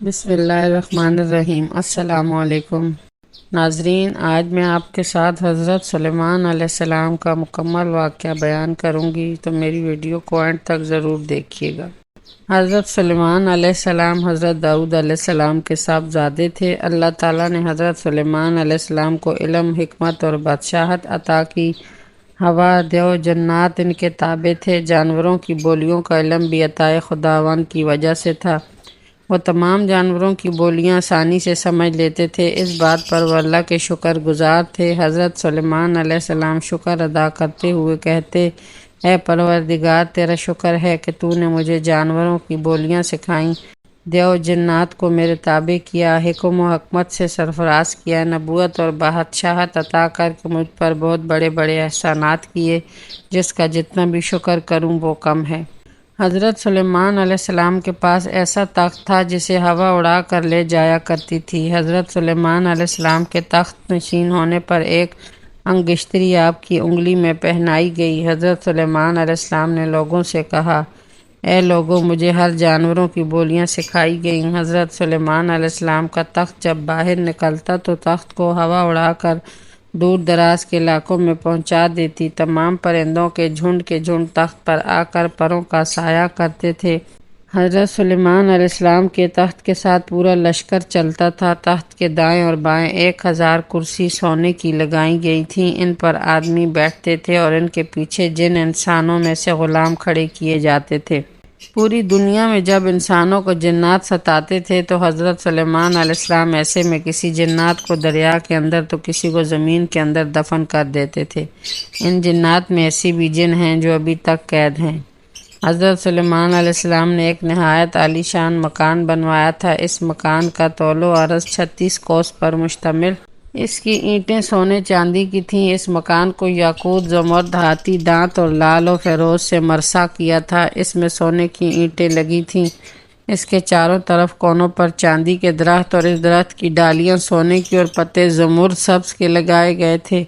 بسم اللہ الرحمن الرحیم۔ السلام علیکم ناظرین، آج میں آپ کے ساتھ حضرت سلیمان علیہ السلام کا مکمل واقعہ بیان کروں گی، تو میری ویڈیو کو اینڈ تک ضرور دیکھیے گا۔ حضرت سلیمان علیہ السلام حضرت داؤد علیہ السلام کے صاحبزادے تھے۔ اللہ تعالیٰ نے حضرت سلیمان علیہ السلام کو علم، حکمت اور بادشاہت عطا کی۔ ہوا، دیو، جنات ان کے تابع تھے۔ جانوروں کی بولیوں کا علم بھی عطائے خداوند کی وجہ سے تھا۔ وہ تمام جانوروں کی بولیاں آسانی سے سمجھ لیتے تھے۔ اس بات پر وہ اللہ کے شکر گزار تھے۔ حضرت سلیمان علیہ السلام شکر ادا کرتے ہوئے کہتے: اے پروردگار، تیرا شکر ہے کہ تو نے مجھے جانوروں کی بولیاں سکھائیں، دیو جنات کو میرے تابع کیا، حکم و حکمت سے سرفراز کیا، نبوت اور بادشاہت عطا کر کے مجھ پر بہت بڑے بڑے احسانات کیے، جس کا جتنا بھی شکر کروں وہ کم ہے۔ حضرت سلیمان علیہ السلام کے پاس ایسا تخت تھا جسے ہوا اڑا کر لے جایا کرتی تھی۔ حضرت سلیمان علیہ السلام کے تخت نشین ہونے پر ایک انگشتری آپ کی انگلی میں پہنائی گئی۔ حضرت سلیمان علیہ السلام نے لوگوں سے کہا: اے لوگوں، مجھے ہر جانوروں کی بولیاں سکھائی گئیں۔ حضرت سلیمان علیہ السلام کا تخت جب باہر نکلتا تو تخت کو ہوا اڑا کر دور دراز کے علاقوں میں پہنچا دیتی۔ تمام پرندوں کے جھنڈ تخت پر آ کر پروں کا سایہ کرتے تھے۔ حضرت سلیمان علیہ السلام کے تخت کے ساتھ پورا لشکر چلتا تھا۔ تخت کے دائیں اور بائیں 1000 کرسی سونے کی لگائی گئی تھیں۔ ان پر آدمی بیٹھتے تھے اور ان کے پیچھے جن انسانوں میں سے غلام کھڑے کیے جاتے تھے۔ پوری دنیا میں جب انسانوں کو جنات ستاتے تھے تو حضرت سلیمان علیہ السلام ایسے میں کسی جنات کو دریا کے اندر تو کسی کو زمین کے اندر دفن کر دیتے تھے۔ ان جنات میں ایسی بھی جن ہیں جو ابھی تک قید ہیں۔ حضرت سلیمان علیہ السلام نے ایک نہایت عالی شان مکان بنوایا تھا۔ اس مکان کا طول و عرض 36 کوس پر مشتمل۔ اس کی اینٹیں سونے چاندی کی تھیں۔ اس مکان کو یاقوت، زمرد، ہاتھی دانت اور لال و فیروز سے مرصع کیا تھا۔ اس میں سونے کی اینٹیں لگی تھیں۔ اس کے چاروں طرف کونوں پر چاندی کے درخت اور اس درخت کی ڈالیاں سونے کی اور پتے زمرد سبز کے لگائے گئے تھے۔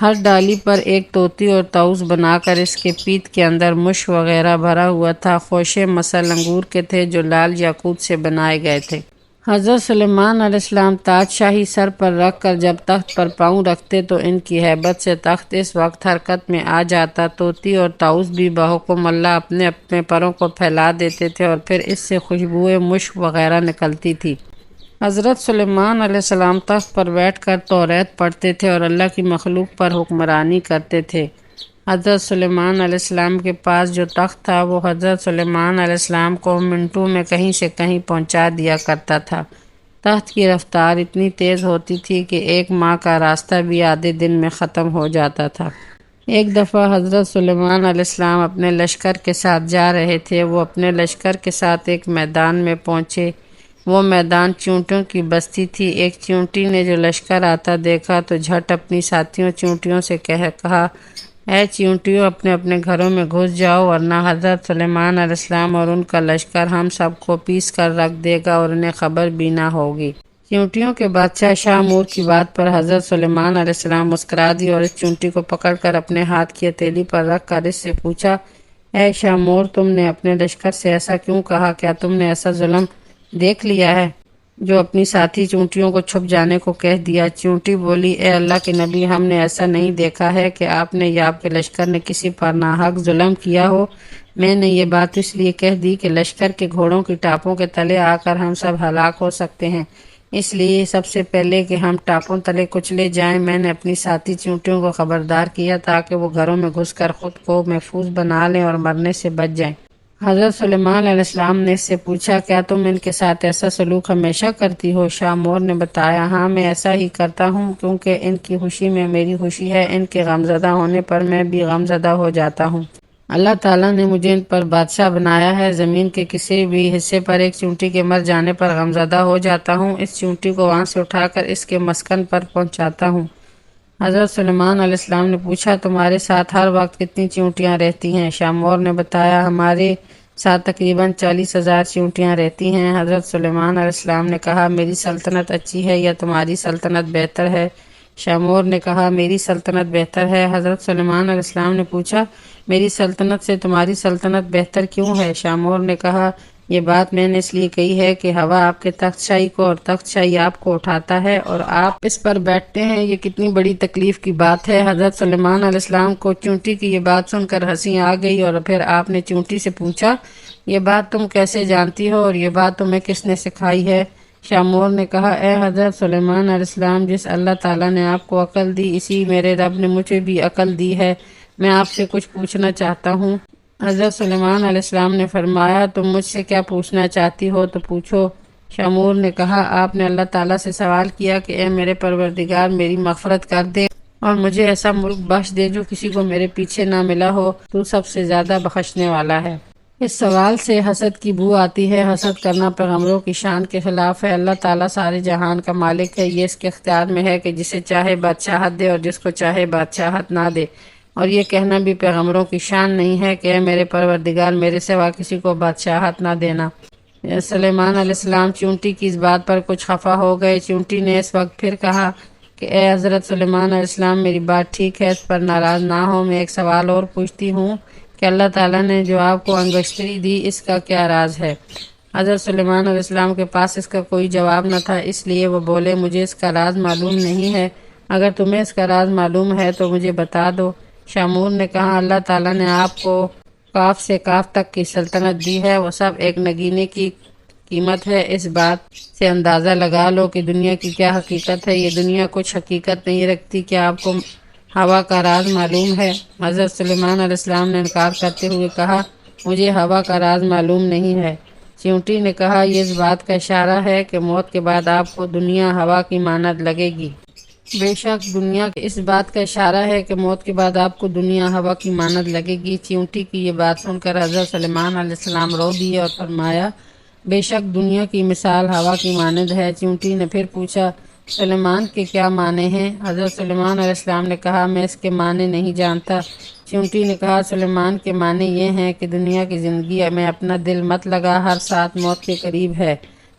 ہر ڈالی پر ایک طوطی اور طاؤس بنا کر اس کے پیت کے اندر مشک وغیرہ بھرا ہوا تھا۔ خوشے مثل انگور کے تھے جو لال یاقوت سے بنائے گئے تھے۔ حضرت سلیمان علیہ السلام تاج شاہی سر پر رکھ کر جب تخت پر پاؤں رکھتے تو ان کی ہیبت سے تخت اس وقت حرکت میں آ جاتا۔ طوطی اور طاؤس بھی بحکم اللہ اپنے اپنے پروں کو پھیلا دیتے تھے اور پھر اس سے خوشبوئے مشک وغیرہ نکلتی تھی۔ حضرت سلیمان علیہ السلام تخت پر بیٹھ کر توریت پڑھتے تھے اور اللہ کی مخلوق پر حکمرانی کرتے تھے۔ حضرت سلیمان علیہ السلام کے پاس جو تخت تھا وہ حضرت سلیمان علیہ السلام کو منٹوں میں کہیں سے کہیں پہنچا دیا کرتا تھا۔ تخت کی رفتار اتنی تیز ہوتی تھی کہ 1 ماہ کا راستہ بھی آدھے دن میں ختم ہو جاتا تھا۔ ایک دفعہ حضرت سلیمان علیہ السلام اپنے لشکر کے ساتھ جا رہے تھے۔ وہ اپنے لشکر کے ساتھ ایک میدان میں پہنچے۔ وہ میدان چیونٹیوں کی بستی تھی۔ ایک چیونٹی نے جو لشکر آتا دیکھا تو جھٹ اپنی ساتھیوں چیونٹیوں سے کہا: اے چیونٹیوں، اپنے اپنے گھروں میں گھس جاؤ ورنہ حضرت سلیمان علیہ السلام اور ان کا لشکر ہم سب کو پیس کر رکھ دے گا اور انہیں خبر بھی نہ ہوگی۔ چیونٹیوں کے بادشاہ شاہ مور کی بات پر حضرت سلیمان علیہ السلام مسکرا دی اور اس چیونٹی کو پکڑ کر اپنے ہاتھ کی ہتھیلی پر رکھ کر اس سے پوچھا: اے شاہ مور، تم نے اپنے لشکر سے ایسا کیوں کہا؟ کیا تم نے ایسا ظلم دیکھ لیا ہے جو اپنی ساتھی چیونٹیوں کو چھپ جانے کو کہہ دیا؟ چیونٹی بولی: اے اللہ کے نبی، ہم نے ایسا نہیں دیکھا ہے کہ آپ نے یا آپ کے لشکر نے کسی پر ناحق ظلم کیا ہو۔ میں نے یہ بات اس لیے کہہ دی کہ لشکر کے گھوڑوں کی ٹاپوں کے تلے آ کر ہم سب ہلاک ہو سکتے ہیں، اس لیے سب سے پہلے کہ ہم ٹاپوں تلے کچلے جائیں میں نے اپنی ساتھی چیونٹیوں کو خبردار کیا تاکہ وہ گھروں میں گھس کر خود کو محفوظ بنا لیں اور مرنے سے بچ جائیں۔ حضرت سلیمان علیہ السلام نے اس سے پوچھا: کیا تم ان کے ساتھ ایسا سلوک ہمیشہ کرتی ہو؟ شاہ مور نے بتایا: ہاں، میں ایسا ہی کرتا ہوں، کیونکہ ان کی خوشی میں میری خوشی ہے، ان کے غمزدہ ہونے پر میں بھی غمزدہ ہو جاتا ہوں۔ اللہ تعالیٰ نے مجھے ان پر بادشاہ بنایا ہے۔ زمین کے کسی بھی حصے پر ایک چیونٹی کے مر جانے پر غمزدہ ہو جاتا ہوں، اس چیونٹی کو وہاں سے اٹھا کر اس کے مسکن پر پہنچاتا ہوں۔ حضرت سلیمان علیہ السلام نے پوچھا: تمہارے ساتھ ہر وقت کتنی چیونٹیاں رہتی ہیں؟ شاہ مور نے بتایا: ہمارے ساتھ تقریباً 40,000 چیونٹیاں رہتی ہیں۔ حضرت سلیمان علیہ السلام نے کہا: میری سلطنت اچھی ہے یا تمہاری سلطنت بہتر ہے؟ شاہ مور نے کہا: میری سلطنت بہتر ہے۔ حضرت سلیمان علیہ السلام نے پوچھا: میری سلطنت سے تمہاری سلطنت بہتر کیوں ہے؟ شاہ مور نے کہا: یہ بات میں نے اس لیے کہی ہے کہ ہوا آپ کے تخت شاہی کو اور تخت شاہی آپ کو اٹھاتا ہے اور آپ اس پر بیٹھتے ہیں۔ یہ کتنی بڑی تکلیف کی بات ہے۔ حضرت سلیمان علیہ السلام کو چونٹی کی یہ بات سن کر ہنسی آ گئی اور پھر آپ نے چونٹی سے پوچھا، یہ بات تم کیسے جانتی ہو اور یہ بات تمہیں کس نے سکھائی ہے؟ شاہ مور نے کہا، اے حضرت سلیمان علیہ السلام، جس اللہ تعالیٰ نے آپ کو عقل دی، اسی میرے رب نے مجھے بھی عقل دی ہے۔ میں آپ سے کچھ پوچھنا چاہتا ہوں۔ حضرت سلیمان علیہ السلام نے فرمایا، تم مجھ سے کیا پوچھنا چاہتی ہو تو پوچھو۔ شاہ مور نے کہا، آپ نے اللہ تعالیٰ سے سوال کیا کہ اے میرے پروردگار، میری مغفرت کر دے اور مجھے ایسا ملک بخش دے جو کسی کو میرے پیچھے نہ ملا ہو، تو سب سے زیادہ بخشنے والا ہے۔ اس سوال سے حسد کی بو آتی ہے۔ حسد کرنا پیغمبروں کی شان کے خلاف ہے۔ اللہ تعالیٰ سارے جہان کا مالک ہے۔ یہ اس کے اختیار میں ہے کہ جسے چاہے بادشاہت دے اور جس کو چاہے بادشاہت نہ دے، اور یہ کہنا بھی پیغمبروں کی شان نہیں ہے کہ اے میرے پروردگار، میرے سوا کسی کو بادشاہت نہ دینا۔ سلیمان علیہ السلام چونٹی کی اس بات پر کچھ خفا ہو گئے۔ چونٹی نے اس وقت پھر کہا کہ اے حضرت سلیمان علیہ السلام، میری بات ٹھیک ہے، اس پر ناراض نہ ہو۔ میں ایک سوال اور پوچھتی ہوں کہ اللہ تعالیٰ نے جو آپ کو انگشتری دی، اس کا کیا راز ہے؟ حضرت سلیمان علیہ السلام کے پاس اس کا کوئی جواب نہ تھا، اس لیے وہ بولے، مجھے اس کا راز معلوم نہیں ہے۔ اگر تمہیں اس کا راز معلوم ہے تو مجھے بتا دو۔ شاہ مور نے کہا، اللہ تعالیٰ نے آپ کو کاف سے کاف تک کی سلطنت دی ہے، وہ سب ایک نگینے کی قیمت ہے۔ اس بات سے اندازہ لگا لو کہ دنیا کی کیا حقیقت ہے۔ یہ دنیا کچھ حقیقت نہیں رکھتی۔ کیا آپ کو ہوا کا راز معلوم ہے؟ حضرت سلیمان علیہ السلام نے انکار کرتے ہوئے کہا، مجھے ہوا کا راز معلوم نہیں ہے۔ چیونٹی نے کہا، یہ اس بات کا اشارہ ہے کہ موت کے بعد آپ کو دنیا ہوا کی مانند لگے گی۔ بے شک دنیا کے اس بات کا اشارہ ہے کہ موت کے بعد آپ کو دنیا ہوا کی مانند لگے گی۔ چیونٹی کی یہ بات سن کر حضرت سلیمان علیہ السلام رو دیے اور فرمایا، بے شک دنیا کی مثال ہوا کی مانند ہے۔ چیونٹی نے پھر پوچھا، سلیمان کے کیا معنی ہیں؟ حضرت سلیمان علیہ السلام نے کہا، میں اس کے معنی نہیں جانتا۔ چیونٹی نے کہا، سلیمان کے معنی یہ ہیں کہ دنیا کی زندگی میں اپنا دل مت لگا، ہر ساتھ موت کے قریب ہے۔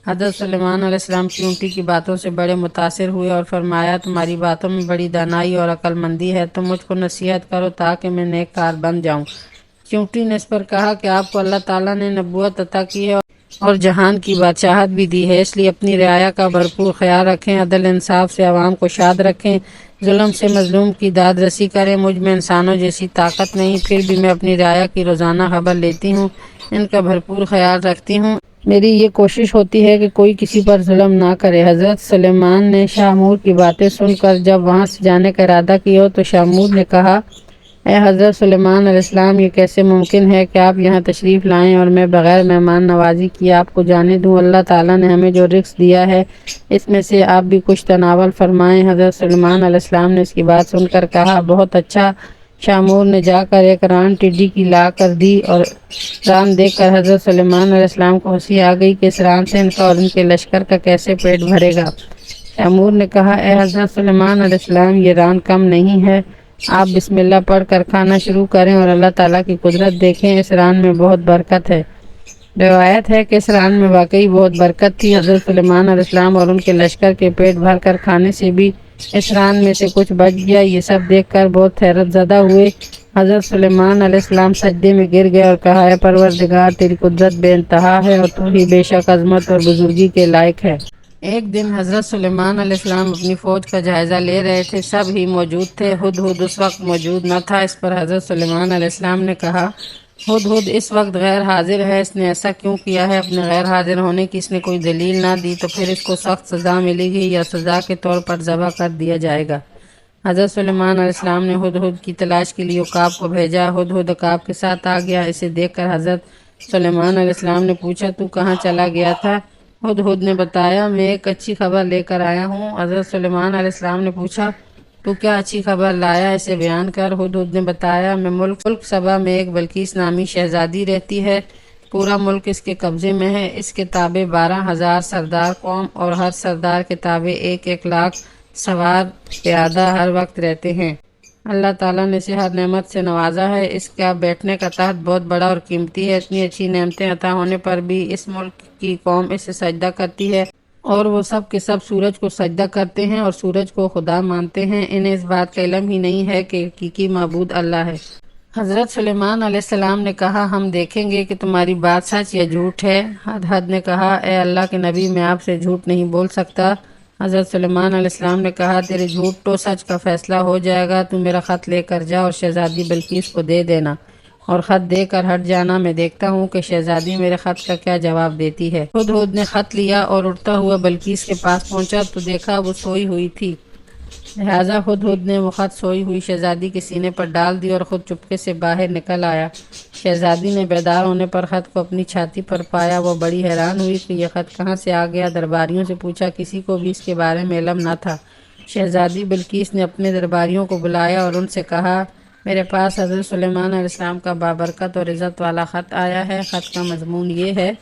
حضرت سلیمان علیہ السلام چیونٹی کی باتوں سے بڑے متاثر ہوئے اور فرمایا، تمہاری باتوں میں بڑی دانائی اور عقل مندی ہے، تم مجھ کو نصیحت کرو تاکہ میں نیک کار بن جاؤں۔ چیونٹی نے اس پر کہا کہ آپ کو اللہ تعالیٰ نے نبوت عطا کی ہے اور جہان کی بادشاہت بھی دی ہے، اس لیے اپنی رعایا کا بھرپور خیال رکھیں، عدل انصاف سے عوام کو شاد رکھیں، ظلم سے مظلوم کی داد رسی کریں۔ مجھ میں انسانوں جیسی طاقت نہیں، پھر بھی میں اپنی رعایا کی روزانہ خبر لیتی ہوں، ان کا بھرپور خیال رکھتی ہوں۔ میری یہ کوشش ہوتی ہے کہ کوئی کسی پر ظلم نہ کرے۔ حضرت سلیمان نے شاہ مور کی باتیں سن کر جب وہاں سے جانے کا ارادہ کیا تو شاہ مور نے کہا، اے حضرت سلیمان علیہ السلام، یہ کیسے ممکن ہے کہ آپ یہاں تشریف لائیں اور میں بغیر مہمان نوازی کیے آپ کو جانے دوں؟ اللہ تعالیٰ نے ہمیں جو رزق دیا ہے اس میں سے آپ بھی کچھ تناول فرمائیں۔ حضرت سلیمان علیہ السلام نے اس کی بات سن کر کہا، بہت اچھا۔ شاہ مور نے جا کر ایک ران ٹڈی کی لا کر دی اور ران دیکھ کر حضرت سلیمان علیہ السلام کو ہنسی آ گئی کہ اس ران سے ان کا اور ان کے لشکر کا کیسے پیٹ بھرے گا۔ شاہ مور نے کہا، اے حضرت سلیمان علیہ السلام، یہ ران کم نہیں ہے، آپ بسم اللہ پڑھ کر کھانا شروع کریں اور اللہ تعالیٰ کی قدرت دیکھیں، اس ران میں بہت برکت ہے۔ روایت ہے کہ اس ران میں واقعی بہت برکت تھی۔ حضرت سلیمان علیہ السلام اور ان کے لشکر کے پیٹ بھر کر کھانے سے بھی اس ران میں سے کچھ بچ گیا۔ یہ سب دیکھ کر بہت حیرت زدہ ہوئے۔ حضرت سلیمان علیہ السلام سجدے میں گر گئے اور کہا، اے پروردگار، تیری قدرت بے انتہا ہے اور تو ہی بے شک عظمت اور بزرگی کے لائق ہے۔ ایک دن حضرت سلیمان علیہ السلام اپنی فوج کا جائزہ لے رہے تھے، سب ہی موجود تھے، ہدہد اس وقت موجود نہ تھا۔ اس پر حضرت سلیمان علیہ السلام نے کہا، ہدہد اس وقت غیر حاضر ہے، اس نے ایسا کیوں کیا ہے؟ اپنے غیر حاضر ہونے کی اس نے کوئی دلیل نہ دی تو پھر اس کو سخت سزا ملے گی یا سزا کے طور پر ذبح کر دیا جائے گا۔ حضرت سلیمان علیہ السلام نے ہدہد کی تلاش کے لیے عقاب کو بھیجا۔ ہدہد عقاب کے ساتھ آ گیا۔ اسے دیکھ کر حضرت سلیمان علیہ السلام نے پوچھا، تو کہاں چلا گیا تھا؟ ہدہد نے بتایا، میں ایک اچھی خبر لے کر آیا ہوں۔ حضرت سلیمان علیہ السلام نے پوچھا، تو کیا اچھی خبر لایا؟ اسے بیان کر۔ ہدہد نے بتایا، میں ملک سبا میں ایک بلقیس نامی شہزادی رہتی ہے، پورا ملک اس کے قبضے میں ہے، اس کے تابع 12,000 سردار قوم اور ہر سردار کے تابع 1,00,000 سوار پیادہ ہر وقت رہتے ہیں۔ اللہ تعالیٰ نے اسے ہر نعمت سے نوازا ہے، اس کا بیٹھنے کا تخت بہت بڑا اور قیمتی ہے، اتنی اچھی نعمتیں عطا ہونے پر بھی اس ملک کی قوم اسے سجدہ کرتی ہے اور وہ سب کے سب سورج کو سجدہ کرتے ہیں اور سورج کو خدا مانتے ہیں، انہیں اس بات کا علم ہی نہیں ہے کہ حقیقی معبود اللہ ہے۔ حضرت سلیمان علیہ السلام نے کہا ہم دیکھیں گے کہ تمہاری بات سچ یا جھوٹ ہے۔ ہدہد نے کہا اے اللہ کے نبی میں آپ سے جھوٹ نہیں بول سکتا۔ حضرت سلیمان علیہ السلام نے کہا تیرے جھوٹ تو سچ کا فیصلہ ہو جائے گا، تو میرا خط لے کر جا اور شہزادی بلقیس کو دے دینا اور خط دے کر ہٹ جانا، میں دیکھتا ہوں کہ شہزادی میرے خط کا کیا جواب دیتی ہے۔ ہدہد نے خط لیا اور اڑتا ہوا بلقیس کے پاس پہنچا تو دیکھا وہ سوئی ہوئی تھی، لہذا ہدہد نے وہ خط سوئی ہوئی شہزادی کے سینے پر ڈال دی اور خود چپکے سے باہر نکل آیا۔ شہزادی نے بیدار ہونے پر خط کو اپنی چھاتی پر پایا، وہ بڑی حیران ہوئی کہ یہ خط کہاں سے آ گیا۔ درباریوں سے پوچھا، کسی کو بھی اس کے بارے میں علم نہ تھا۔ شہزادی بلقیس نے اپنے درباریوں کو بلایا اور ان سے کہا میرے پاس حضرت سلیمان علیہ السلام کا بابرکت اور عزت والا خط آیا ہے۔ خط کا مضمون یہ ہے،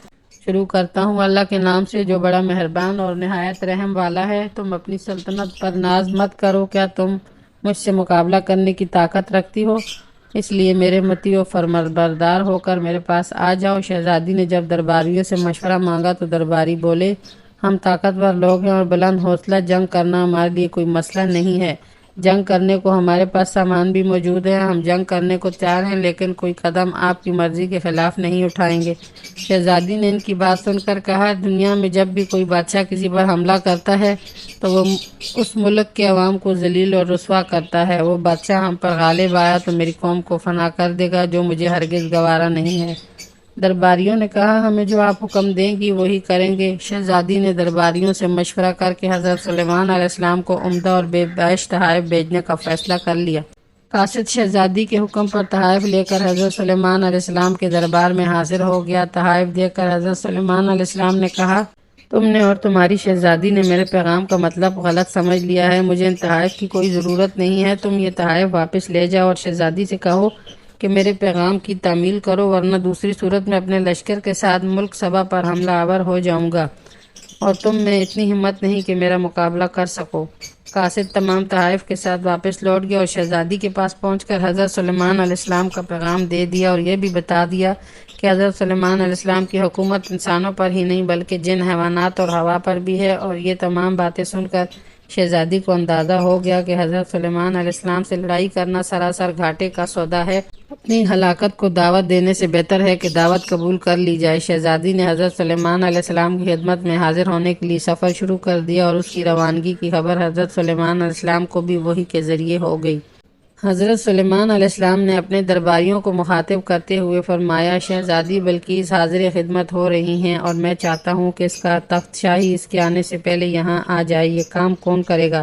شروع کرتا ہوں اللہ کے نام سے جو بڑا مہربان اور نہایت رحم والا ہے۔ تم اپنی سلطنت پر ناز مت کرو، کیا تم مجھ سے مقابلہ کرنے کی طاقت رکھتی ہو؟ اس لیے میرے مطیع و فرمانبردار ہو کر میرے پاس آ جاؤ۔ شہزادی نے جب درباریوں سے مشورہ مانگا تو درباری بولے ہم طاقتور لوگ ہیں اور بلند حوصلہ، جنگ کرنا ہمارے لیے کوئی مسئلہ نہیں ہے۔ جنگ کرنے کو ہمارے پاس سامان بھی موجود ہے، ہم جنگ کرنے کو تیار ہیں، لیکن کوئی قدم آپ کی مرضی کے خلاف نہیں اٹھائیں گے۔ شہزادی نے ان کی بات سن کر کہا دنیا میں جب بھی کوئی بادشاہ کسی پر حملہ کرتا ہے تو وہ اس ملک کے عوام کو ذلیل اور رسوا کرتا ہے۔ وہ بادشاہ ہم پر غالب آیا تو میری قوم کو فنا کر دے گا، جو مجھے ہرگز گوارا نہیں ہے۔ درباریوں نے کہا ہمیں جو آپ حکم دیں گی وہی کریں گے۔ شہزادی نے درباریوں سے مشورہ کر کے حضرت سلیمان علیہ السلام کو عمدہ اور بے بیش تحائف بھیجنے کا فیصلہ کر لیا۔ قاصد شہزادی کے حکم پر تحائف لے کر حضرت سلیمان علیہ السلام کے دربار میں حاضر ہو گیا۔ تحائف دیکھ کر حضرت سلیمان علیہ السلام نے کہا تم نے اور تمہاری شہزادی نے میرے پیغام کا مطلب غلط سمجھ لیا ہے، مجھے ان تحائف کی کوئی ضرورت نہیں ہے، تم یہ تحائف واپس لے جاؤ اور شہزادی سے کہو کہ میرے پیغام کی تعمیل کرو، ورنہ دوسری صورت میں اپنے لشکر کے ساتھ ملک سبا پر حملہ آور ہو جاؤں گا اور تم میں اتنی ہمت نہیں کہ میرا مقابلہ کر سکو۔ قاصد تمام تحائف کے ساتھ واپس لوٹ گیا اور شہزادی کے پاس پہنچ کر حضرت سلیمان علیہ السلام کا پیغام دے دیا اور یہ بھی بتا دیا کہ حضرت سلیمان علیہ السلام کی حکومت انسانوں پر ہی نہیں بلکہ جن، حیوانات اور ہوا پر بھی ہے۔ اور یہ تمام باتیں سن کر شہزادی کو اندازہ ہو گیا کہ حضرت سلیمان علیہ السلام سے لڑائی کرنا سراسر گھاٹے کا سودا ہے، اپنی ہلاکت کو دعوت دینے سے بہتر ہے کہ دعوت قبول کر لی جائے۔ شہزادی نے حضرت سلیمان علیہ السلام کی خدمت میں حاضر ہونے کے لیے سفر شروع کر دیا اور اس کی روانگی کی خبر حضرت سلیمان علیہ السلام کو بھی وحی کے ذریعے ہو گئی۔ حضرت سلیمان علیہ السلام نے اپنے درباریوں کو مخاطب کرتے ہوئے فرمایا شہزادی بلقیس حاضر خدمت ہو رہی ہیں اور میں چاہتا ہوں کہ اس کا تخت شاہی اس کے آنے سے پہلے یہاں آ جائے، یہ کام کون کرے گا؟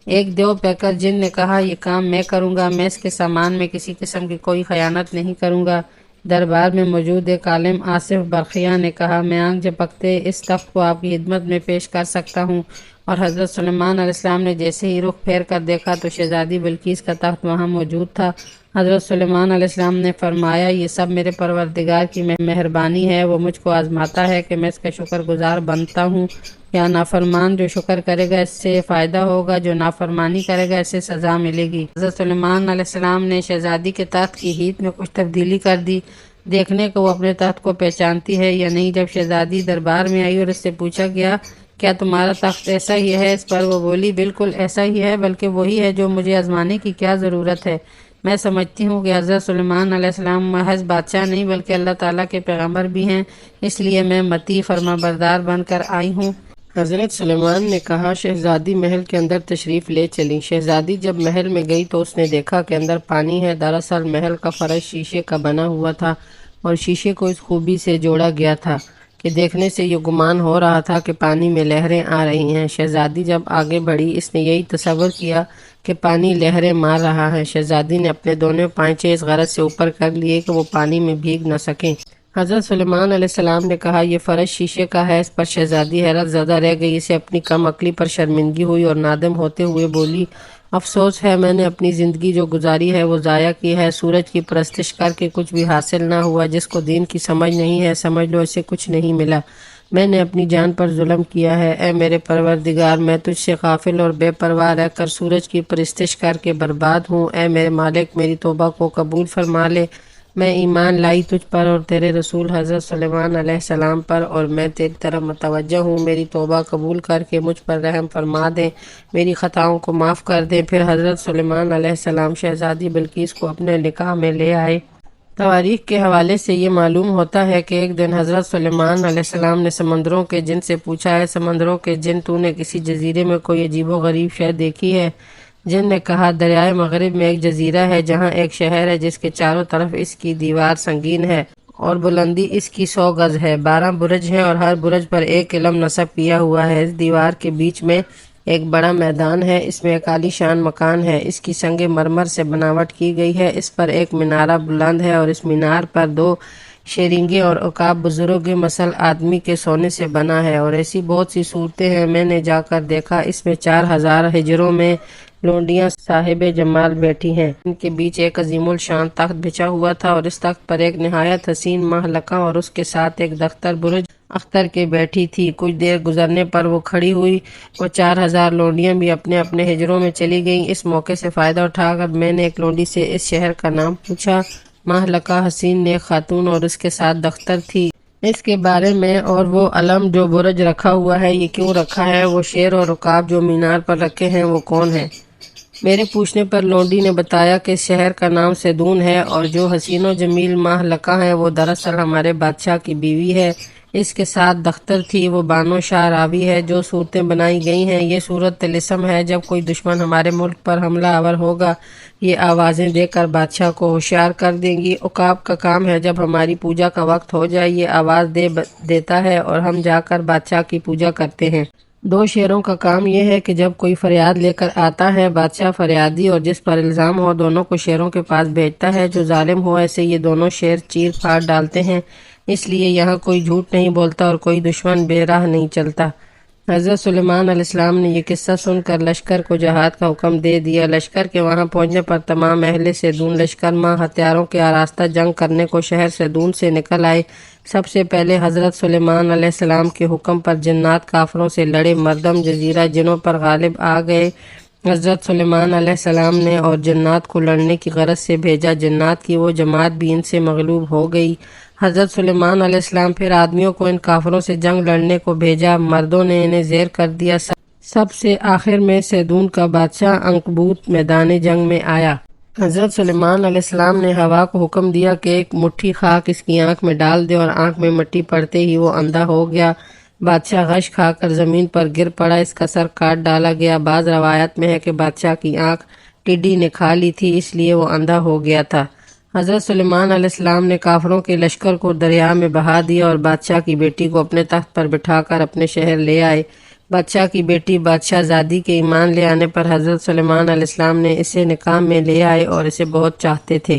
ایک دیو پیکر جن نے کہا یہ کام میں کروں گا، میں اس کے سامان میں کسی قسم کی کوئی خیانت نہیں کروں گا۔ دربار میں موجود ایک عالم آصف برقیہ نے کہا میں آنکھ جھپکتے اس تخت کو آپ کی خدمت میں پیش کر سکتا ہوں، اور حضرت سلیمان علیہ السلام نے جیسے ہی رخ پھیر کر دیکھا تو شہزادی بلقیس کا تخت وہاں موجود تھا۔ حضرت سلیمان علیہ السلام نے فرمایا یہ سب میرے پروردگار کی مہربانی ہے، وہ مجھ کو آزماتا ہے کہ میں اس کا شکر گزار بنتا ہوں یا نافرمان، جو شکر کرے گا اس سے فائدہ ہوگا، جو نافرمانی کرے گا اس سے سزا ملے گی۔ حضرت سلیمان علیہ السلام نے شہزادی کے تخت کی ہیت میں کچھ تبدیلی کر دی، دیکھنے کو وہ اپنے تخت کو پہچانتی ہے یا نہیں۔ جب شہزادی دربار میں آئی اور اس سے پوچھا گیا کیا تمہارا تخت ایسا ہی ہے؟ اس پر وہ بولی بالکل ایسا ہی ہے، بلکہ وہی ہے جو مجھے آزمانے کی کیا ضرورت ہے؟ میں سمجھتی ہوں کہ حضرت سلیمان علیہ السلام محض بادشاہ نہیں بلکہ اللہ تعالیٰ کے پیغمبر بھی ہیں، اس لیے میں مطیع فرمانبردار بن کر آئی ہوں۔ حضرت سلیمان نے کہا شہزادی محل کے اندر تشریف لے چلی۔ شہزادی جب محل میں گئی تو اس نے دیکھا کہ اندر پانی ہے۔ دراصل محل کا فرش شیشے کا بنا ہوا تھا اور شیشے کو اس خوبی سے جوڑا گیا تھا کہ دیکھنے سے یہ گمان ہو رہا تھا کہ پانی میں لہریں آ رہی ہیں۔ شہزادی جب آگے بڑھی اس نے یہی تصور کیا کہ پانی لہریں مار رہا ہے۔ شہزادی نے اپنے دونوں پائچے اس غرض سے اوپر کر لیے کہ وہ پانی میں بھیگ نہ سکیں۔ حضرت سلیمان علیہ السلام نے کہا یہ فرش شیشے کا ہے۔ اس پر شہزادی حیرت زدہ رہ گئی، اسے اپنی کم عقلی پر شرمندگی ہوئی اور نادم ہوتے ہوئے بولی افسوس ہے، میں نے اپنی زندگی جو گزاری ہے وہ ضائع کی ہے، سورج کی پرستش کر کے کچھ بھی حاصل نہ ہوا، جس کو دین کی سمجھ نہیں ہے سمجھ لو اسے کچھ نہیں ملا، میں نے اپنی جان پر ظلم کیا ہے۔ اے میرے پروردگار، میں تجھ سے غافل اور بے پرواہ رہ کر سورج کی پرستش کر کے برباد ہوں، اے میرے مالک میری توبہ کو قبول فرما لے۔ میں ایمان لائی تجھ پر اور تیرے رسول حضرت سلیمان علیہ السلام پر، اور میں تیری طرف متوجہ ہوں، میری توبہ قبول کر کے مجھ پر رحم فرما دے، میری خطاؤں کو معاف کر دے۔ پھر حضرت سلیمان علیہ السلام شہزادی بلقیس کو اپنے نکاح میں لے آئے۔ تواریخ کے حوالے سے یہ معلوم ہوتا ہے کہ ایک دن حضرت سلیمان علیہ السلام نے سمندروں کے جن سے پوچھا ہے سمندروں کے جن، تو نے کسی جزیرے میں کوئی عجیب و غریب شے دیکھی ہے؟ جن نے کہا دریائے مغرب میں ایک جزیرہ ہے جہاں ایک شہر ہے جس کے چاروں طرف اس کی دیوار سنگین ہے اور بلندی اس کی 100 گز ہے، 12 برج ہیں اور ہر برج پر ایک علم نصب کیا ہوا ہے۔ اس دیوار کے بیچ میں ایک بڑا میدان ہے، اس میں ایک عالی شان مکان ہے، اس کی سنگ مرمر سے بناوٹ کی گئی ہے، اس پر ایک مینارہ بلند ہے اور اس مینار پر 2 شیرنگیں اور عقاب بزرگ مثل آدمی کے سونے سے بنا ہے، اور ایسی بہت سی صورتیں ہیں۔ میں نے جا کر دیکھا، اس میں 4000 حجروں میں لونڈیاں صاحب جمال بیٹھی ہیں، ان کے بیچ ایک عظیم الشان تخت بچھا ہوا تھا اور اس تخت پر ایک نہایت حسین ماہ لکا اور اس کے ساتھ ایک دختر برج اختر کے بیٹھی تھی۔ کچھ دیر گزرنے پر وہ کھڑی ہوئی، وہ 4000 لونڈیاں بھی اپنے اپنے ہجروں میں چلی گئیں۔ اس موقع سے فائدہ اٹھا کر میں نے ایک لونڈی سے اس شہر کا نام پوچھا۔ ماہ لکا حسین نیک خاتون اور اس کے ساتھ دختر تھی، اس کے بارے میں، اور وہ علم جو برج رکھا ہوا ہے یہ کیوں رکھا ہے، وہ شیر اور عقاب جو مینار پر رکھے ہیں وہ کون ہیں؟ میرے پوچھنے پر لونڈی نے بتایا کہ اس شہر کا نام سیدون ہے، اور جو حسین و جمیل ماہ لکا ہے وہ دراصل ہمارے بادشاہ کی بیوی ہے، اس کے ساتھ دختر تھی، وہ بانو شاہ راوی ہے۔ جو صورتیں بنائی گئی ہیں یہ صورت طلسم ہے، جب کوئی دشمن ہمارے ملک پر حملہ آور ہوگا یہ آوازیں دے کر بادشاہ کو ہوشیار کر دیں گی۔ عقاب کا کام ہے، جب ہماری پوجا کا وقت ہو جائے یہ آواز دیتا ہے اور ہم جا کر بادشاہ کی پوجا کرتے ہیں۔ 2 شیروں کا کام یہ ہے کہ جب کوئی فریاد لے کر آتا ہے بادشاہ فریادی اور جس پر الزام ہو دونوں کو شیروں کے پاس بھیجتا ہے، جو ظالم ہو ایسے یہ دونوں شیر چیر پھاڑ ڈالتے ہیں، اس لیے یہاں کوئی جھوٹ نہیں بولتا اور کوئی دشمن بے راہ نہیں چلتا۔ حضرت سلیمان علیہ السلام نے یہ قصہ سن کر لشکر کو جہاد کا حکم دے دیا۔ لشکر کے وہاں پہنچنے پر تمام اہل سیدون لشکر ماں ہتھیاروں کے آراستہ جنگ کرنے کو شہر سیدون سے نکل آئے۔ سب سے پہلے حضرت سلیمان علیہ السلام کے حکم پر جنات کافروں سے لڑے، مردم جزیرہ جنوں پر غالب آ گئے۔ حضرت سلیمان علیہ السلام نے اور جنات کو لڑنے کی غرض سے بھیجا، جنات کی وہ جماعت بھی ان سے مغلوب ہو گئی۔ حضرت سلیمان علیہ السلام پھر آدمیوں کو ان کافروں سے جنگ لڑنے کو بھیجا، مردوں نے انہیں زیر کر دیا۔ سب سے آخر میں سیدون کا بادشاہ عنکبوت میدان جنگ میں آیا۔ حضرت سلیمان علیہ السلام نے ہوا کو حکم دیا کہ ایک مٹھی خاک اس کی آنکھ میں ڈال دے، اور آنکھ میں مٹی پڑتے ہی وہ اندھا ہو گیا۔ بادشاہ غش کھا کر زمین پر گر پڑا، اس کا سر کاٹ ڈالا گیا۔ بعض روایات میں ہے کہ بادشاہ کی آنکھ ٹڈی نے کھا لی تھی اس لیے وہ اندھا ہو گیا تھا۔ حضرت سلیمان علیہ السلام نے کافروں کے لشکر کو دریا میں بہا دیا اور بادشاہ کی بیٹی کو اپنے تخت پر بٹھا کر اپنے شہر لے آئے۔ بادشاہ کی بیٹی بادشاہ زادی کے ایمان لے آنے پر حضرت سلیمان علیہ السلام نے اسے نکاح میں لے آئے اور اسے بہت چاہتے تھے۔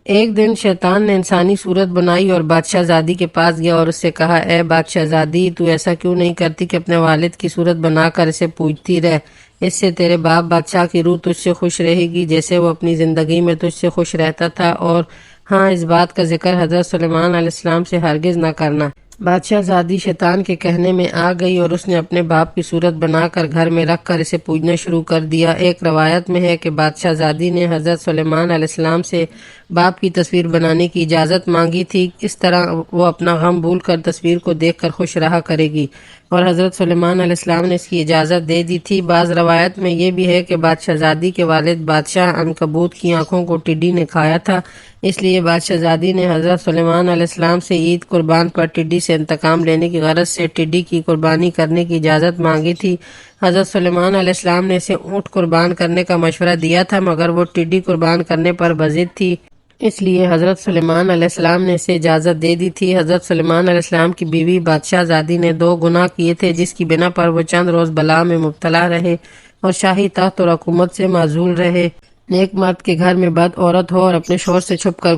ایک دن شیطان نے انسانی صورت بنائی اور بادشاہ زادی کے پاس گیا اور اس سے کہا، اے بادشاہ زادی، تو ایسا کیوں نہیں کرتی کہ اپنے والد کی صورت بنا کر اسے پوجتی رہ؟ اس سے تیرے باپ بادشاہ کی روح تجھ سے خوش رہے گی جیسے وہ اپنی زندگی میں تجھ سے خوش رہتا تھا، اور ہاں اس بات کا ذکر حضرت سلیمان علیہ السلام سے ہرگز نہ کرنا۔ بادشاہ زادی شیطان کے کہنے میں آ گئی اور اس نے اپنے باپ کی صورت بنا کر گھر میں رکھ کر اسے پوجنا شروع کر دیا۔ ایک روایت میں ہے کہ بادشاہ زادی نے حضرت سلیمان علیہ السلام سے باپ کی تصویر بنانے کی اجازت مانگی تھی، اس طرح وہ اپنا غم بھول کر تصویر کو دیکھ کر خوش رہا کرے گی، اور حضرت سلیمان علیہ السلام نے اس کی اجازت دے دی تھی۔ بعض روایت میں یہ بھی ہے کہ بادشاہ زادی کے والد بادشاہ عنکبوت کی آنکھوں کو ٹڈی نے کھایا تھا، اس لیے بادشاہ زادی نے حضرت سلیمان علیہ السلام سے عید قربان پر ٹڈی سے انتقام لینے کی غرض سے ٹڈی کی قربانی کرنے کی اجازت مانگی تھی۔ حضرت سلیمان علیہ السلام نے اسے اونٹ قربان کرنے کا مشورہ دیا تھا، مگر وہ ٹڈی قربان کرنے پر بضد تھی، اس لیے حضرت سلیمان علیہ السلام نے اسے اجازت دے دی تھی۔ حضرت سلیمان علیہ السلام کی بیوی بادشاہ زادی نے 2 گناہ کیے تھے جس کی بنا پر وہ چند روز بلا میں مبتلا رہے اور شاہی تخت اور حکومت سے معزول رہے۔ نیک مرد کے گھر میں بد عورت ہو اور اپنے شوہر سے چھپ کر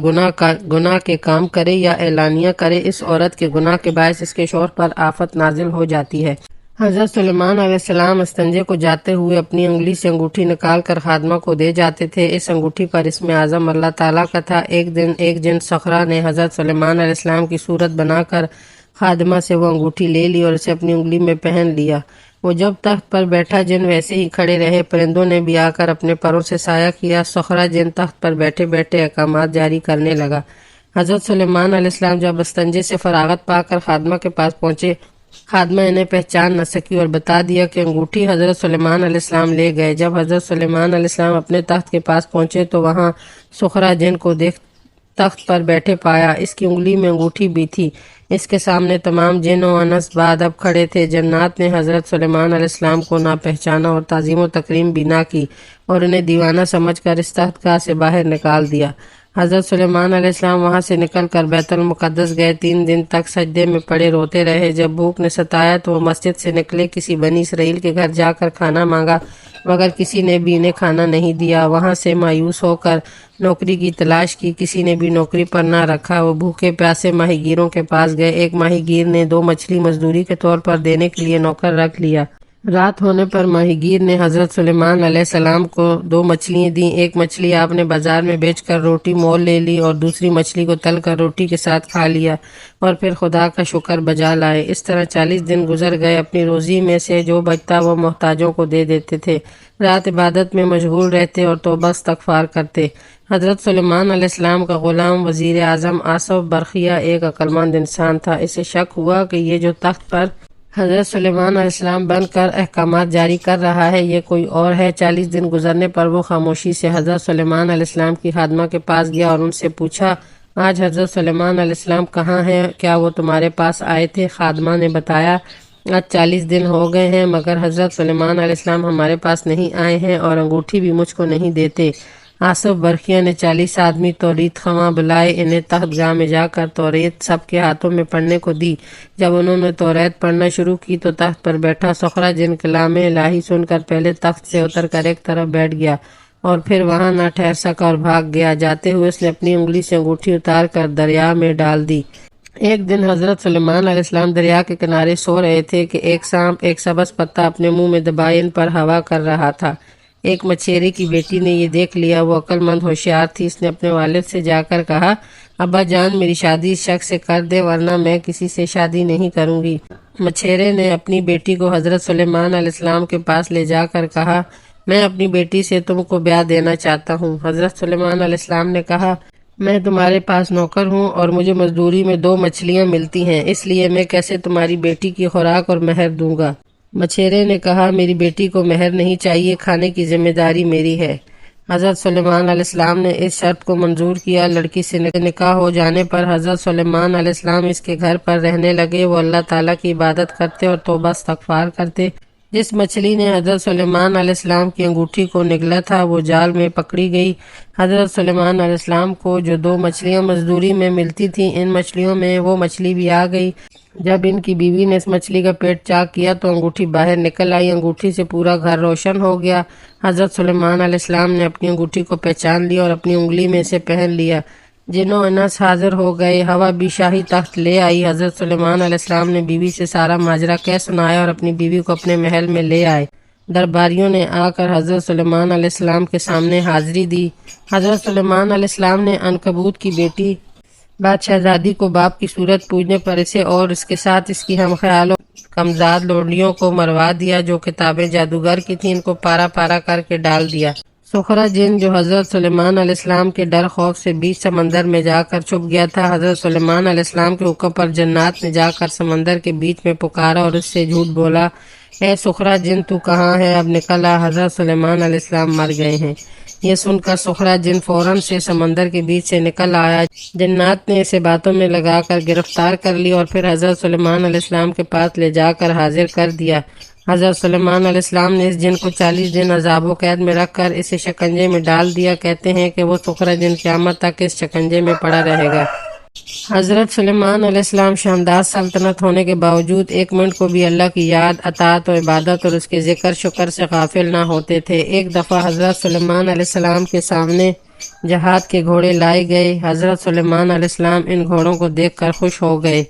گناہ کے کام کرے یا اعلانیہ کرے، اس عورت کے گناہ کے باعث اس کے شوہر پر آفت نازل ہو جاتی ہے۔ حضرت سلیمان علیہ السلام استنجے کو جاتے ہوئے اپنی انگلی سے انگوٹھی نکال کر خادمہ کو دے جاتے تھے، اس انگوٹھی پر اسم اعظم اللہ تعالیٰ کا تھا۔ ایک دن ایک جن صخرہ نے حضرت سلیمان علیہ السلام کی صورت بنا کر خادمہ سے وہ انگوٹھی لے لی اور اسے اپنی انگلی میں پہن لیا۔ وہ جب تخت پر بیٹھا جن ویسے ہی کھڑے رہے، پرندوں نے بھی آ کر اپنے پروں سے سایہ کیا۔ صخرہ جن تخت پر بیٹھے بیٹھے احکامات جاری کرنے لگا۔ حضرت سلیمان علیہ السلام جب استنجے سے فراغت پا کر خادمہ کے پاس پہنچے، خادمہ انہیں پہچان نہ سکی اور بتا دیا کہ انگوٹھی حضرت سلیمان علیہ السلام لے گئے۔ جب حضرت سلیمان علیہ السلام اپنے تخت کے پاس پہنچے تو وہاں سخرا جن کو دیکھ تخت پر بیٹھے پایا، اس کی انگلی میں انگوٹھی بھی تھی۔ اس کے سامنے تمام جن و انس بادب کھڑے تھے۔ جنات نے حضرت سلیمان علیہ السلام کو نہ پہچانا اور تعظیم و تکریم بھی نہ کی اور انہیں دیوانہ سمجھ کر اس تخت گاہ سے باہر نکال دیا۔ حضرت سلیمان علیہ السلام وہاں سے نکل کر بیت المقدس گئے۔ 3 دن تک سجدے میں پڑے روتے رہے۔ جب بھوک نے ستایا تو وہ مسجد سے نکلے، کسی بنی اسرائیل کے گھر جا کر کھانا مانگا مگر کسی نے بھی انہیں کھانا نہیں دیا۔ وہاں سے مایوس ہو کر نوکری کی تلاش کی، کسی نے بھی نوکری پر نہ رکھا۔ وہ بھوکے پیاسے ماہی گیروں کے پاس گئے۔ ایک ماہی گیر نے 2 مچھلی مزدوری کے طور پر دینے کے لیے نوکر رکھ لیا۔ رات ہونے پر ماہی گیر نے حضرت سلیمان علیہ السلام کو 2 مچھلیاں دیں۔ ایک مچھلی آپ نے بازار میں بیچ کر روٹی مول لے لی اور دوسری مچھلی کو تل کر روٹی کے ساتھ کھا لیا اور پھر خدا کا شکر بجا لائے۔ اس طرح 40 دن گزر گئے۔ اپنی روزی میں سے جو بچتا وہ محتاجوں کو دے دیتے تھے۔ رات عبادت میں مشغول رہتے اور توبہ استغفار کرتے۔ حضرت سلیمان علیہ السلام کا غلام وزیر اعظم آصف برقیہ ایک عقلمند انسان تھا۔ اسے شک ہوا کہ یہ جو تخت پر حضرت سلیمان علیہ السلام بن کر احکامات جاری کر رہا ہے یہ کوئی اور ہے۔ 40 دن گزرنے پر وہ خاموشی سے حضرت سلیمان علیہ السلام کی خادمہ کے پاس گیا اور ان سے پوچھا، آج حضرت سلیمان علیہ السلام کہاں ہیں؟ کیا وہ تمہارے پاس آئے تھے؟ خادمہ نے بتایا، آج 40 دن ہو گئے ہیں مگر حضرت سلیمان علیہ السلام ہمارے پاس نہیں آئے ہیں اور انگوٹھی بھی مجھ کو نہیں دیتے۔ آصف برقیہ نے 40 آدمی توریت خواں بلائے، انہیں تخت گاہ میں جا کر توریت سب کے ہاتھوں میں پڑھنے کو دی۔ جب انہوں نے توریت پڑھنا شروع کی تو تخت پر بیٹھا سخرا جن کلام الہی سن کر پہلے تخت سے اتر کر ایک طرف بیٹھ گیا اور پھر وہاں نہ ٹھہر سکا اور بھاگ گیا۔ جاتے ہوئے اس نے اپنی انگلی سے انگوٹھی اتار کر دریا میں ڈال دی۔ ایک دن حضرت سلیمان علیہ السلام دریا کے کنارے سو رہے تھے کہ ایک سانپ ایک سبز پتا اپنے منہ میں دبائے ان پر ہوا کر رہا تھا۔ ایک مچھیرے کی بیٹی نے یہ دیکھ لیا، وہ عقل مند ہوشیار تھی۔ اس نے اپنے والد سے جا کر کہا، ابا جان میری شادی اس شخص سے کر دے ورنہ میں کسی سے شادی نہیں کروں گی۔ مچھیرے نے اپنی بیٹی کو حضرت سلیمان علیہ السلام کے پاس لے جا کر کہا، میں اپنی بیٹی سے تم کو بیاہ دینا چاہتا ہوں۔ حضرت سلیمان علیہ السلام نے کہا، میں تمہارے پاس نوکر ہوں اور مجھے مزدوری میں 2 مچھلیاں ملتی ہیں، اس لیے میں کیسے تمہاری بیٹی کی خوراک اور مہر دوں گا؟ مچھیرے نے کہا، میری بیٹی کو مہر نہیں چاہیے، کھانے کی ذمہ داری میری ہے۔ حضرت سلیمان علیہ السلام نے اس شرط کو منظور کیا۔ لڑکی سے نکاح ہو جانے پر حضرت سلیمان علیہ السلام اس کے گھر پر رہنے لگے۔ وہ اللہ تعالیٰ کی عبادت کرتے اور توبہ استغفار کرتے۔ جس مچھلی نے حضرت سلیمان علیہ السلام کی انگوٹھی کو نگلا تھا وہ جال میں پکڑی گئی۔ حضرت سلیمان علیہ السلام کو جو 2 مچھلیاں مزدوری میں ملتی تھیں، ان مچھلیوں میں وہ مچھلی بھی آ گئی۔ جب ان کی بیوی نے اس مچھلی کا پیٹ چاک کیا تو انگوٹھی باہر نکل آئی۔ انگوٹھی سے پورا گھر روشن ہو گیا۔ حضرت سلیمان علیہ السلام نے اپنی انگوٹھی کو پہچان لیا اور اپنی انگلی میں اسے پہن لیا۔ جنوں انس حاضر ہو گئے، ہوا بھی شاہی تخت لے آئی۔ حضرت سلیمان علیہ السلام نے بیوی سے سارا ماجرا کہہ سنایا اور اپنی بیوی کو اپنے محل میں لے آئے۔ درباریوں نے آ کر حضرت سلیمان علیہ السلام کے سامنے حاضری دی۔ حضرت سلیمان علیہ السلام نے عنکبوت کی بیٹی بادشاہزادی کو باپ کی صورت پوجنے پر اسے اور اس کے ساتھ اس کی ہم خیالوں کمزاد لوڈیوں کو مروا دیا جو کتابیں جادوگر کی تھیں، ان کو پارا پارا کر کے ڈال دیا۔ سخرا جن جو حضرت سلیمان علیہ السلام کے ڈر خوف سے بیچ سمندر میں جا کر چھپ گیا تھا، حضرت سلیمان علیہ السلام کے حکم پر جنات نے جا کر سمندر کے بیچ میں پکارا اور اس سے جھوٹ بولا، اے سخرا جن تو کہاں ہے؟ اب نکل آ، حضرت سلیمان علیہ السلام مر گئے ہیں۔ یہ سن کر سخرا جن فوراً سے سمندر کے بیچ سے نکل آیا۔ جنات نے اسے باتوں میں لگا کر گرفتار کر لی اور پھر حضرت سلیمان علیہ السلام کے پاس لے جا کر حاضر کر دیا۔ حضرت سلیمان علیہ السلام نے اس جن کو 40 دن عذاب و قید میں رکھ کر اسے شکنجے میں ڈال دیا۔ کہتے ہیں کہ وہ سخرا جن قیامت تک اس شکنجے میں پڑا رہے گا۔ حضرت سلیمان علیہ السلام شاندار سلطنت ہونے کے باوجود ایک منٹ کو بھی اللہ کی یاد، اطاعت و عبادت اور اس کے ذکر شکر سے غافل نہ ہوتے تھے۔ ایک دفعہ حضرت سلیمان علیہ السلام کے سامنے جہاد کے گھوڑے لائے گئے۔ حضرت سلیمان علیہ السلام ان گھوڑوں کو دیکھ کر خوش ہو گئے۔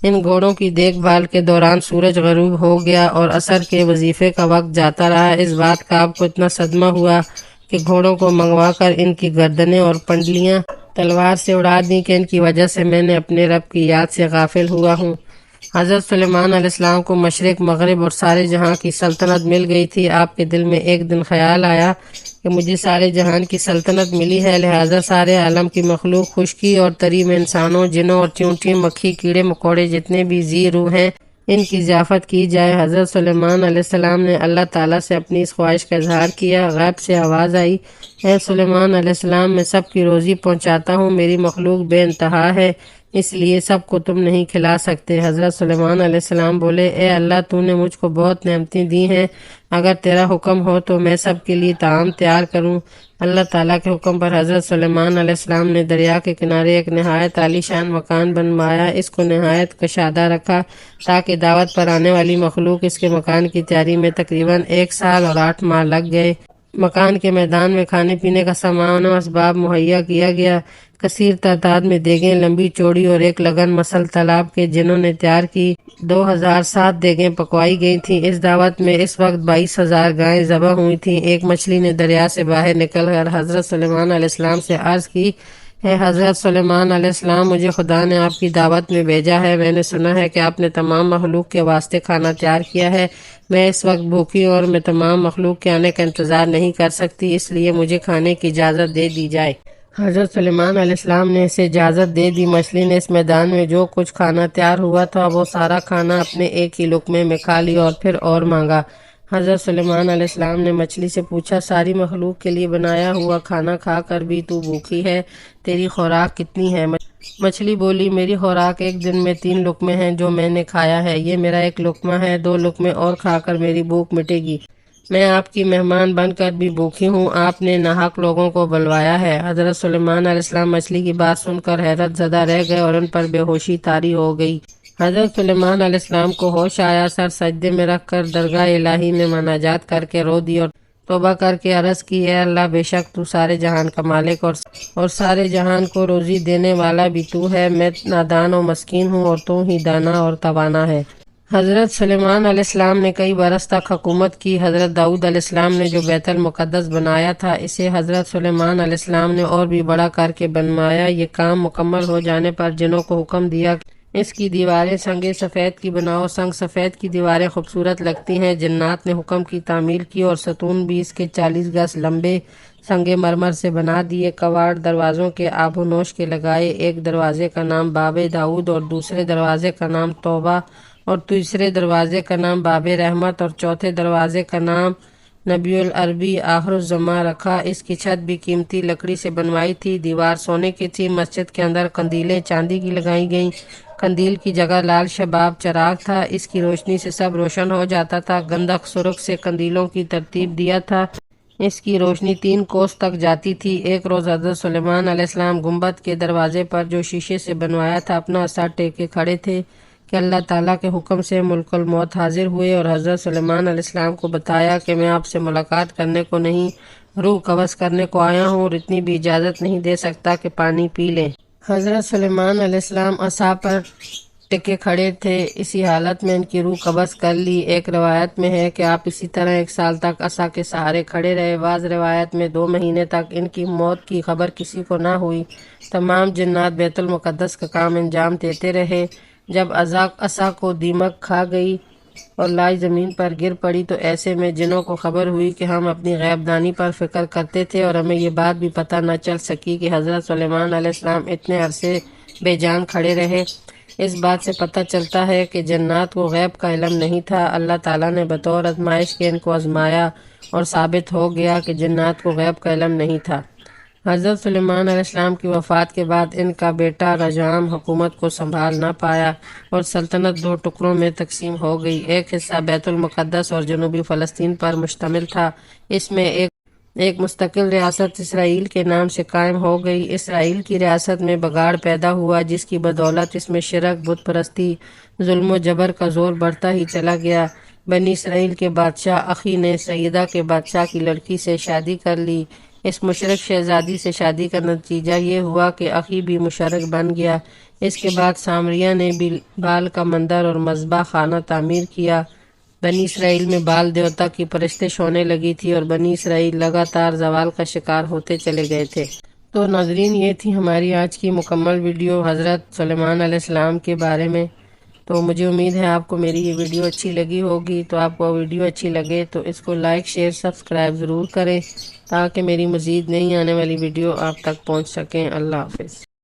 ان گھوڑوں کی دیکھ بھال کے دوران سورج غروب ہو گیا اور عصر کے وظیفے کا وقت جاتا رہا۔ اس بات کا آپ کو اتنا صدمہ ہوا کہ گھوڑوں کو منگوا کر ان کی گردنیں اور پنڈلیاں تلوار سے اڑا دیں کہ ان کی وجہ سے میں نے اپنے رب کی یاد سے غافل ہوا ہوں۔ حضرت سلیمان علیہ السلام کو مشرق مغرب اور سارے جہاں کی سلطنت مل گئی تھی۔ آپ کے دل میں ایک دن خیال آیا کہ مجھے سارے جہان کی سلطنت ملی ہے، لہٰذا سارے عالم کی مخلوق، خشکی اور تری میں انسانوں، جنوں اور چیونٹی، مکھی، کیڑے مکوڑے جتنے بھی زی روح ہیں، ان کی ضیافت کی جائے۔ حضرت سلیمان علیہ السلام نے اللہ تعالیٰ سے اپنی اس خواہش کا اظہار کیا۔ غیب سے آواز آئی، اے سلیمان علیہ السلام، میں سب کی روزی پہنچاتا ہوں، میری مخلوق بے انتہا ہے، اس لیے سب کو تم نہیں کھلا سکتے۔ حضرت سلیمان علیہ السلام بولے، اے اللہ، تو نے مجھ کو بہت نعمتیں دی ہیں، اگر تیرا حکم ہو تو میں سب کے لیے طعام تیار کروں۔ اللہ تعالیٰ کے حکم پر حضرت سلیمان علیہ السلام نے دریا کے کنارے ایک نہایت عالی شان مکان بنوایا، اس کو نہایت کشادہ رکھا تاکہ دعوت پر آنے والی مخلوق اس کے مکان کی تیاری میں تقریباً 1 سال اور 8 ماہ لگ گئے۔ مکان کے میدان میں کھانے پینے کا سامان و اسباب مہیا کیا گیا، کثیر تعداد میں دیگیں لمبی چوڑی اور ایک لگن مسل تالاب کے جنہوں نے تیار کی 2007 دیگیں پکوائی گئی تھیں۔ اس دعوت میں اس وقت 22,000 گائیں ذبح ہوئی تھیں۔ ایک مچھلی نے دریا سے باہر نکل کر حضرت سلیمان علیہ السلام سے عرض کی، اے حضرت سلیمان علیہ السلام، مجھے خدا نے آپ کی دعوت میں بھیجا ہے، میں نے سنا ہے کہ آپ نے تمام مخلوق کے واسطے کھانا تیار کیا ہے، میں اس وقت بھوکی اور میں تمام مخلوق کے آنے کا انتظار نہیں کر سکتی، اس لیے مجھے کھانے کی اجازت دے دی جائے۔ حضرت سلیمان علیہ السلام نے اسے اجازت دے دی۔ مچھلی نے اس میدان میں جو کچھ کھانا تیار ہوا تھا وہ سارا کھانا اپنے ایک ہی لقمے میں کھا لیا اور پھر اور مانگا۔ حضرت سلیمان علیہ السلام نے مچھلی سے پوچھا، ساری مخلوق کے لیے بنایا ہوا کھانا کھا کر بھی تو بھوکی ہے، تیری خوراک کتنی ہے؟ مچھلی بولی، میری خوراک ایک دن میں 3 لقمے ہیں جو میں نے کھایا ہے، یہ میرا ایک لقمہ ہے، 2 لقمے اور کھا کر میری بھوک مٹے گی، میں آپ کی مہمان بن کر بھی بھوکی ہوں، آپ نے ناحق لوگوں کو بلوایا ہے۔ حضرت سلیمان علیہ السلام مچھلی کی بات سن کر حیرت زدہ رہ گئے اور ان پر بے ہوشی طاری ہو گئی۔ حضرت سلیمان علیہ السلام کو ہوش آیا، سر سجدے میں رکھ کر درگاہ الہی میں مناجات کر کے رو دی اور توبہ کر کے عرض کی، اے اللہ، بے شک تو سارے جہان کا مالک اور سارے جہان کو روزی دینے والا بھی تو ہے، میں نادان و مسکین ہوں اور تو ہی دانا اور توانا ہے۔ حضرت سلیمان علیہ السلام نے کئی برس تک حکومت کی۔ حضرت داؤد علیہ السلام نے جو بیت المقدس بنایا تھا، اسے حضرت سلیمان علیہ السلام نے اور بھی بڑا کر کے بنوایا۔ یہ کام مکمل ہو جانے پر جنوں کو حکم دیا اس کی دیواریں سنگ سفید کی بناؤ، سنگ سفید کی دیواریں خوبصورت لگتی ہیں۔ جنات نے حکم کی تعمیر کی اور ستون بھی اس کے 40 گز لمبے سنگ مرمر سے بنا دیے۔ کواڑ دروازوں کے آب و نوش کے لگائے، ایک دروازے کا نام باب داؤد اور دوسرے دروازے کا نام توبہ اور تیسرے دروازے کا نام باب رحمت اور چوتھے دروازے کا نام نبی العربی آخر الزماں رکھا۔ اس کی چھت بھی قیمتی لکڑی سے بنوائی تھی، دیوار سونے کی تھی۔ مسجد کے اندر قندیلیں چاندی کی لگائی گئیں، قندیل کی جگہ لال شباب چراغ تھا، اس کی روشنی سے سب روشن ہو جاتا تھا۔ گندھک سرخ سے قندیلوں کی ترتیب دیا تھا، اس کی روشنی 3 کوس تک جاتی تھی۔ ایک روز حضرت سلیمان علیہ السلام گنبد کے دروازے پر جو شیشے سے بنوایا تھا اپنا عصا ٹیکے کھڑے تھے کہ اللہ تعالیٰ کے حکم سے ملک الموت حاضر ہوئے اور حضرت سلیمان علیہ السلام کو بتایا کہ میں آپ سے ملاقات کرنے کو نہیں، روح قبض کرنے کو آیا ہوں اور اتنی بھی اجازت نہیں دے سکتا کہ پانی پی لیں۔ حضرت سلیمان علیہ السلام عصا پر ٹکے کھڑے تھے، اسی حالت میں ان کی روح قبض کر لی۔ ایک روایت میں ہے کہ آپ اسی طرح 1 سال تک عصا کے سہارے کھڑے رہے۔ بعض روایت میں 2 مہینے تک ان کی موت کی خبر کسی کو نہ ہوئی۔ تمام جنات بیت المقدس کا کام انجام دیتے رہے۔ جب عصا کو دیمک کھا گئی اور لائی زمین پر گر پڑی تو ایسے میں جنوں کو خبر ہوئی کہ ہم اپنی غیب دانی پر فکر کرتے تھے اور ہمیں یہ بات بھی پتہ نہ چل سکی کہ حضرت سلیمان علیہ السلام اتنے عرصے بے جان کھڑے رہے۔ اس بات سے پتہ چلتا ہے کہ جنات کو غیب کا علم نہیں تھا، اللہ تعالیٰ نے بطور آزمائش کے ان کو آزمایا اور ثابت ہو گیا کہ جنات کو غیب کا علم نہیں تھا۔ حضرت سلیمان علیہ السلام کی وفات کے بعد ان کا بیٹا رجعام حکومت کو سنبھال نہ پایا اور سلطنت 2 ٹکڑوں میں تقسیم ہو گئی۔ ایک حصہ بیت المقدس اور جنوبی فلسطین پر مشتمل تھا، اس میں ایک مستقل ریاست اسرائیل کے نام سے قائم ہو گئی۔ اسرائیل کی ریاست میں بگاڑ پیدا ہوا جس کی بدولت اس میں شرک، بت پرستی، ظلم و جبر کا زور بڑھتا ہی چلا گیا۔ بنی اسرائیل کے بادشاہ اخی نے سیدہ کے بادشاہ کی لڑکی سے شادی کر لی۔ اس مشرک شہزادی سے شادی کا نتیجہ یہ ہوا کہ اخی بھی مشرک بن گیا۔ اس کے بعد سامریہ نے بال کا مندر اور مذبح خانہ تعمیر کیا۔ بنی اسرائیل میں بال دیوتا کی پرستش ہونے لگی تھی اور بنی اسرائیل لگاتار زوال کا شکار ہوتے چلے گئے تھے۔ تو ناظرین، یہ تھی ہماری آج کی مکمل ویڈیو حضرت سلیمان علیہ السلام کے بارے میں۔ تو مجھے امید ہے آپ کو میری یہ ویڈیو اچھی لگی ہوگی. تو آپ کو ویڈیو اچھی لگے تو اس کو لائک شیئر سبسکرائب ضرور کریں تاکہ میری مزید نئی آنے والی ویڈیو آپ تک پہنچ سکیں. اللہ حافظ.